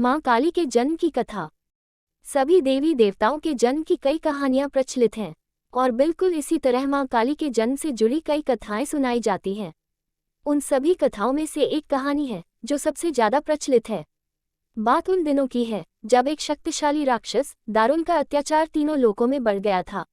मां काली के जन्म की कथा। सभी देवी देवताओं के जन्म की कई कहानियां प्रचलित हैं और बिल्कुल इसी तरह मां काली के जन्म से जुड़ी कई कथाएं सुनाई जाती हैं। उन सभी कथाओं में से एक कहानी है जो सबसे ज्यादा प्रचलित है। बात उन दिनों की है जब एक शक्तिशाली राक्षस दारुण का अत्याचार तीनों लोकों में बढ़ गया था।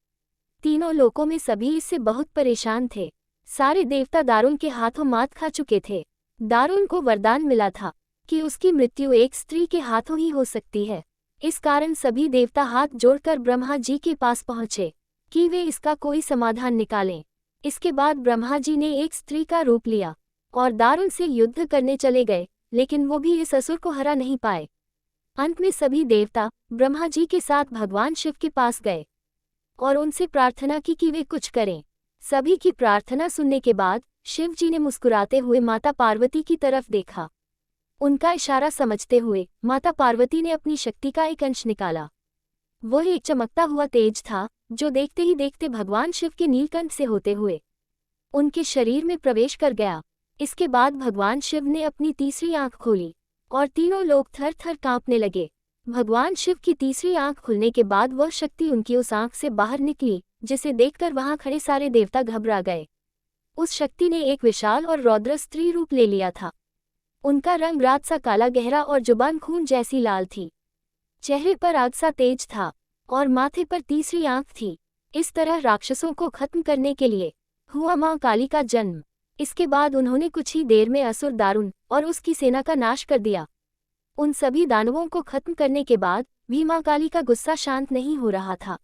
तीनों लोकों में सभी इससे बहुत परेशान थे। सारे देवता दारुण के हाथों मात खा चुके थे। दारुण को वरदान मिला था कि उसकी मृत्यु एक स्त्री के हाथों ही हो सकती है। इस कारण सभी देवता हाथ जोड़कर ब्रह्मा जी के पास पहुंचे कि वे इसका कोई समाधान निकालें। इसके बाद ब्रह्मा जी ने एक स्त्री का रूप लिया और दारुण से युद्ध करने चले गए, लेकिन वो भी इस असुर को हरा नहीं पाए। अंत में सभी देवता ब्रह्मा जी के साथ भगवान शिव के पास गए और उनसे प्रार्थना की कि वे कुछ करें। सभी की प्रार्थना सुनने के बाद शिव जी ने मुस्कुराते हुए माता पार्वती की तरफ देखा। उनका इशारा समझते हुए माता पार्वती ने अपनी शक्ति का एक अंश निकाला। वह एक चमकता हुआ तेज था जो देखते ही देखते भगवान शिव के नीलकंठ से होते हुए उनके शरीर में प्रवेश कर गया। इसके बाद भगवान शिव ने अपनी तीसरी आंख खोली और तीनों लोग थर थर कांपने लगे। भगवान शिव की तीसरी आंख खुलने के बाद वह शक्ति उनकी उस आंख से बाहर निकली, जिसे देखकर वहां खड़े सारे देवता घबरा गए। उस शक्ति ने एक विशाल और रौद्र स्त्री रूप ले लिया था। उनका रंग रात सा काला गहरा और जुबान खून जैसी लाल थी। चेहरे पर आग सा तेज था और माथे पर तीसरी आंख थी। इस तरह राक्षसों को खत्म करने के लिए हुआ मां काली का जन्म। इसके बाद उन्होंने कुछ ही देर में असुर दारुण और उसकी सेना का नाश कर दिया। उन सभी दानवों को खत्म करने के बाद भी मां काली का गुस्सा शांत नहीं हो रहा था।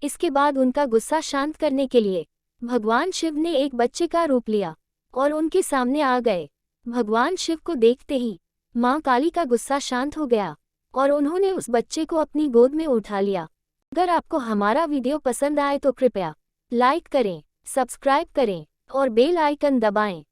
इसके बाद उनका गुस्सा शांत करने के लिए भगवान शिव ने एक बच्चे का रूप लिया और उनके सामने आ गए। भगवान शिव को देखते ही मां काली का गुस्सा शांत हो गया और उन्होंने उस बच्चे को अपनी गोद में उठा लिया। अगर आपको हमारा वीडियो पसंद आए तो कृपया लाइक करें, सब्सक्राइब करें और बेल आइकन दबाएं।